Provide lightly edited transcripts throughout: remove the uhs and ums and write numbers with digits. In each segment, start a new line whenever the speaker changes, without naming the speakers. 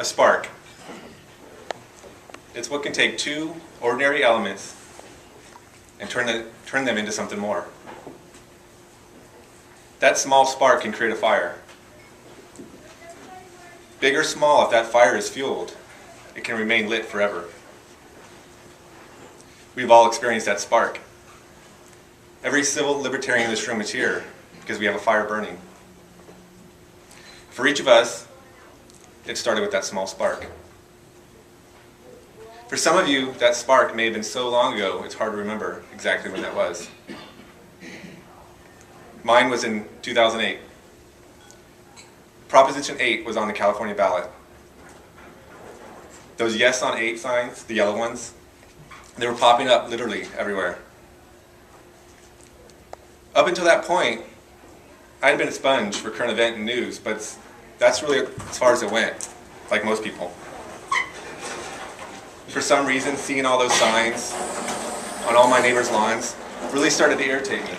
A spark. It's what can take two ordinary elements and turn them into something more. That small spark can create a fire. Big or small, if that fire is fueled, it can remain lit forever. We've all experienced that spark. Every civil libertarian in this room is here because we have a fire burning. For each of us, it started with that small spark. For some of you, that spark may have been so long ago, it's hard to remember exactly when that was. Mine was in 2008. Proposition 8 was on the California ballot. Those yes on 8 signs, the yellow ones, they were popping up literally everywhere. Up until that point, I had been a sponge for current event and news, but that's really as far as it went, like most people. For some reason, seeing all those signs on all my neighbors' lawns really started to irritate me.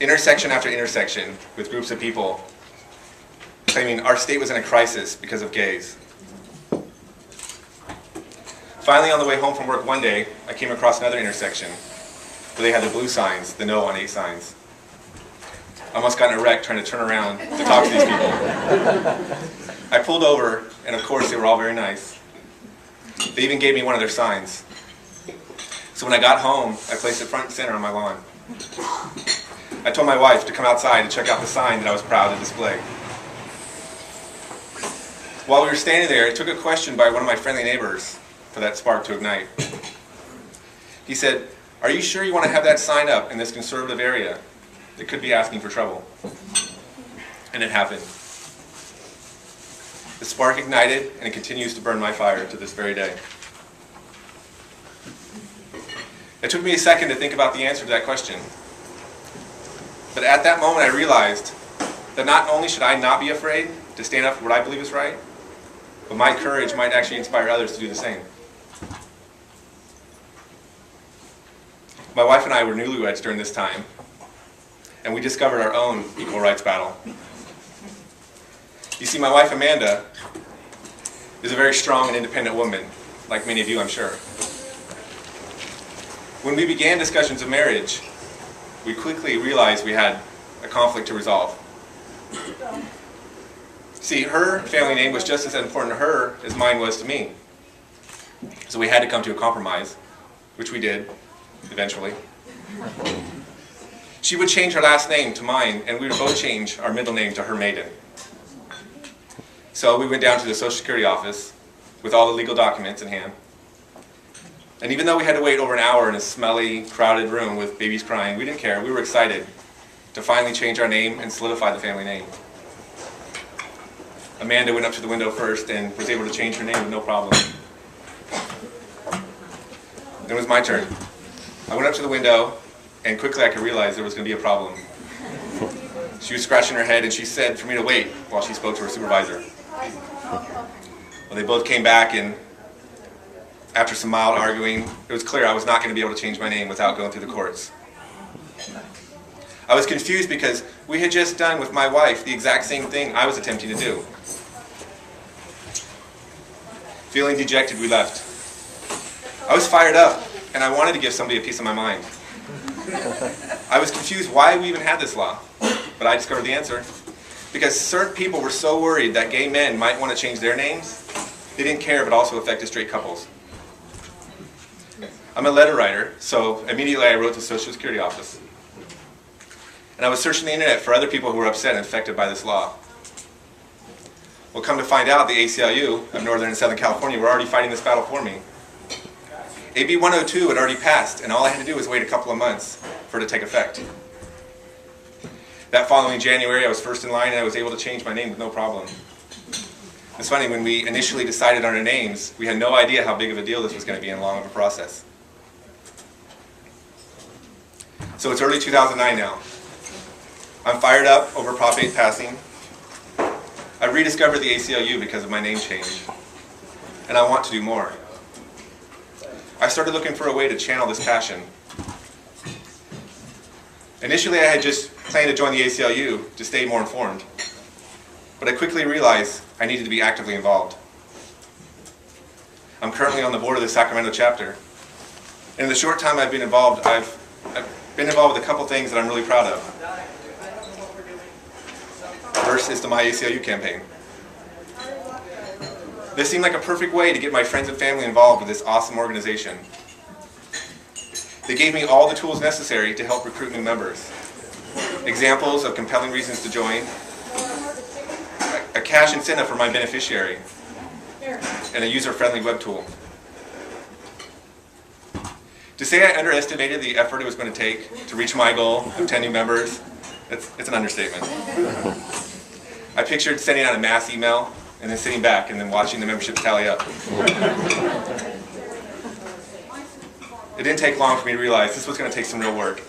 Intersection after intersection with groups of people claiming our state was in a crisis because of gays. Finally, on the way home from work one day, I came across another intersection where they had the blue signs, the no on 8 signs. I almost got in a wreck trying to turn around to talk to these people. I pulled over, and of course they were all very nice. They even gave me one of their signs. So when I got home, I placed it front and center on my lawn. I told my wife to come outside and check out the sign that I was proud to display. While we were standing there, I took a question by one of my friendly neighbors for that spark to ignite. He said, "Are you sure you want to have that sign up in this conservative area that could be asking for trouble?" And it happened. The spark ignited, and it continues to burn my fire to this very day. It took me a second to think about the answer to that question. But at that moment, I realized that not only should I not be afraid to stand up for what I believe is right, but my courage might actually inspire others to do the same. My wife and I were newlyweds during this time, and we discovered our own equal rights battle. You see, my wife Amanda is a very strong and independent woman, like many of you, I'm sure. When we began discussions of marriage, we quickly realized we had a conflict to resolve. See, her family name was just as important to her as mine was to me. So we had to come to a compromise, which we did, eventually. She would change her last name to mine, and we would both change our middle name to her maiden. So we went down to the Social Security office with all the legal documents in hand. And even though we had to wait over an hour in a smelly, crowded room with babies crying, we didn't care. We were excited to finally change our name and solidify the family name. Amanda went up to the window first and was able to change her name with no problem. Then it was my turn. I went up to the window, and quickly I could realize there was going to be a problem. She was scratching her head, and she said for me to wait while she spoke to her supervisor. Well, they both came back, and after some mild arguing, it was clear I was not going to be able to change my name without going through the courts. I was confused because we had just done with my wife the exact same thing I was attempting to do. Feeling dejected, we left. I was fired up, and I wanted to give somebody a piece of my mind. I was confused why we even had this law, but I discovered the answer. Because certain people were so worried that gay men might want to change their names, they didn't care if it also affected straight couples. I'm a letter writer, so immediately I wrote to the Social Security office. And I was searching the internet for other people who were upset and affected by this law. Well, come to find out, the ACLU of Northern and Southern California were already fighting this battle for me. AB 102 had already passed, and all I had to do was wait a couple of months for it to take effect. That following January, I was first in line, and I was able to change my name with no problem. It's funny, when we initially decided on our names, we had no idea how big of a deal this was going to be and long of a process. So it's early 2009 now. I'm fired up over Prop 8 passing. I rediscovered the ACLU because of my name change, and I want to do more. I started looking for a way to channel this passion. Initially, I had just planned to join the ACLU to stay more informed. but I quickly realized I needed to be actively involved. I'm currently on the board of the Sacramento chapter. And in the short time I've been involved, I've been involved with a couple things that I'm really proud of. First is the My ACLU campaign. This seemed like a perfect way to get my friends and family involved with this awesome organization. They gave me all the tools necessary to help recruit new members. Examples of compelling reasons to join, a cash incentive for my beneficiary, and a user-friendly web tool. To say I underestimated the effort it was going to take to reach my goal of 10 new members, it's an understatement. I pictured sending out a mass email and then sitting back and then watching the memberships tally up. It didn't take long for me to realize this was going to take some real work.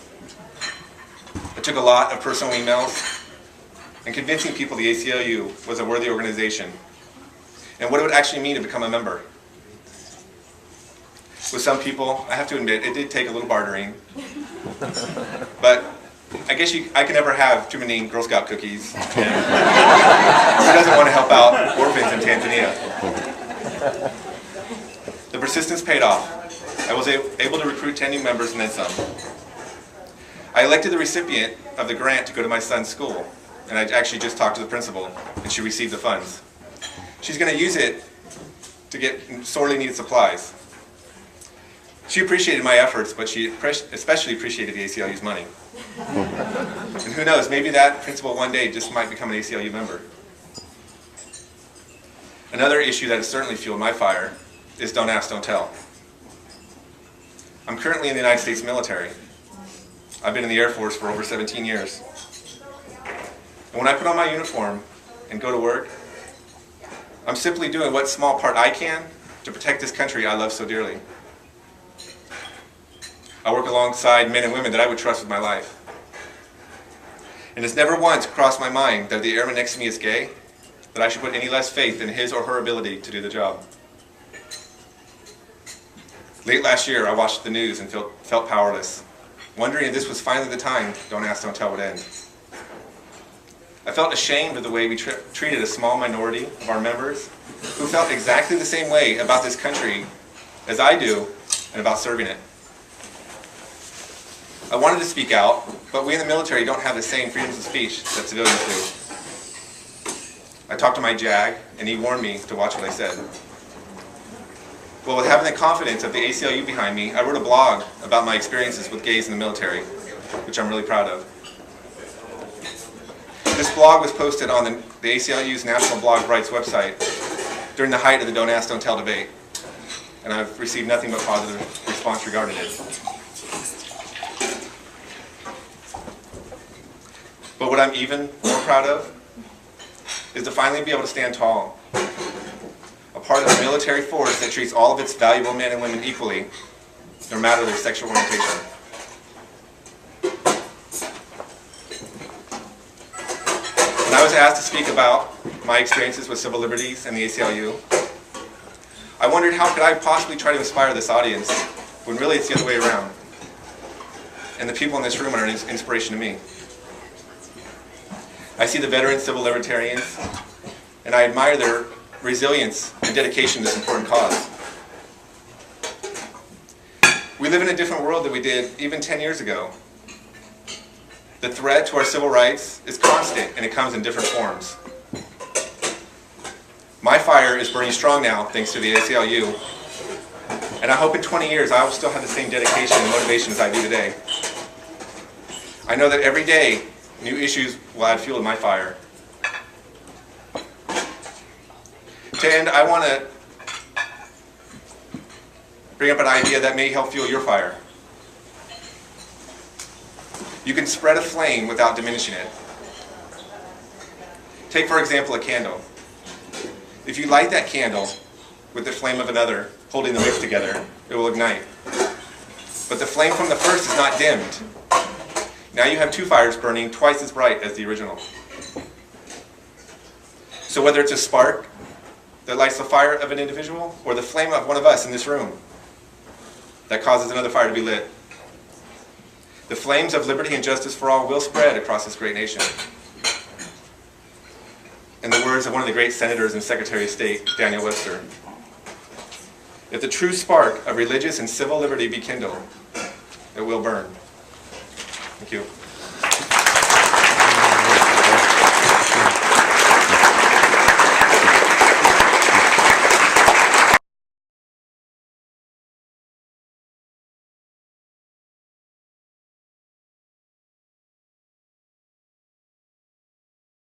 It took a lot of personal emails and convincing people the ACLU was a worthy organization and what it would actually mean to become a member. With some people, I have to admit, it did take a little bartering. But I guess I can never have too many Girl Scout cookies. And who doesn't want to help out orphans in Tanzania? The persistence paid off. I was able to recruit 10 new members and then some. I elected the recipient of the grant to go to my son's school, and I actually just talked to the principal, and she received the funds. She's going to use it to get sorely needed supplies. She appreciated my efforts, but she especially appreciated the ACLU's money. And who knows, maybe that principal one day just might become an ACLU member. Another issue that has certainly fueled my fire is don't ask, don't tell. I'm currently in the United States military. I've been in the Air Force for over 17 years. And when I put on my uniform and go to work, I'm simply doing what small part I can to protect this country I love so dearly. I work alongside men and women that I would trust with my life. And it's never once crossed my mind that if the airman next to me is gay, that I should put any less faith in his or her ability to do the job. Late last year, I watched the news and felt powerless, wondering if this was finally the time Don't Ask, Don't Tell would end. I felt ashamed of the way we treated a small minority of our members who felt exactly the same way about this country as I do and about serving it. I wanted to speak out, but we in the military don't have the same freedoms of speech that civilians do. I talked to my JAG, and he warned me to watch what I said. Well, with having the confidence of the ACLU behind me, I wrote a blog about my experiences with gays in the military, which I'm really proud of. This blog was posted on the ACLU's National Blog Rights website during the height of the Don't Ask, Don't Tell debate, and I've received nothing but positive response regarding it. But what I'm even more proud of is to finally be able to stand tall, a part of a military force that treats all of its valuable men and women equally, no matter their sexual orientation. When I was asked to speak about my experiences with civil liberties and the ACLU, I wondered how could I possibly try to inspire this audience when really it's the other way around. And the people in this room are an inspiration to me. I see the veteran civil libertarians, and I admire their resilience and dedication to this important cause. We live in a different world than we did even 10 years ago. The threat to our civil rights is constant, and it comes in different forms. My fire is burning strong now, thanks to the ACLU, and I hope in 20 years I will still have the same dedication and motivation as I do today. I know that every day, new issues will add fuel to my fire. To end, I want to bring up an idea that may help fuel your fire. You can spread a flame without diminishing it. Take, for example, a candle. If you light that candle with the flame of another, holding the wicks together, it will ignite. But the flame from the first is not dimmed. Now you have two fires burning twice as bright as the original. So whether it's a spark that lights the fire of an individual, or the flame of one of us in this room that causes another fire to be lit, the flames of liberty and justice for all will spread across this great nation. In the words of one of the great senators and Secretary of State, Daniel Webster, if the true spark of religious and civil liberty be kindled, it will burn. Thank you.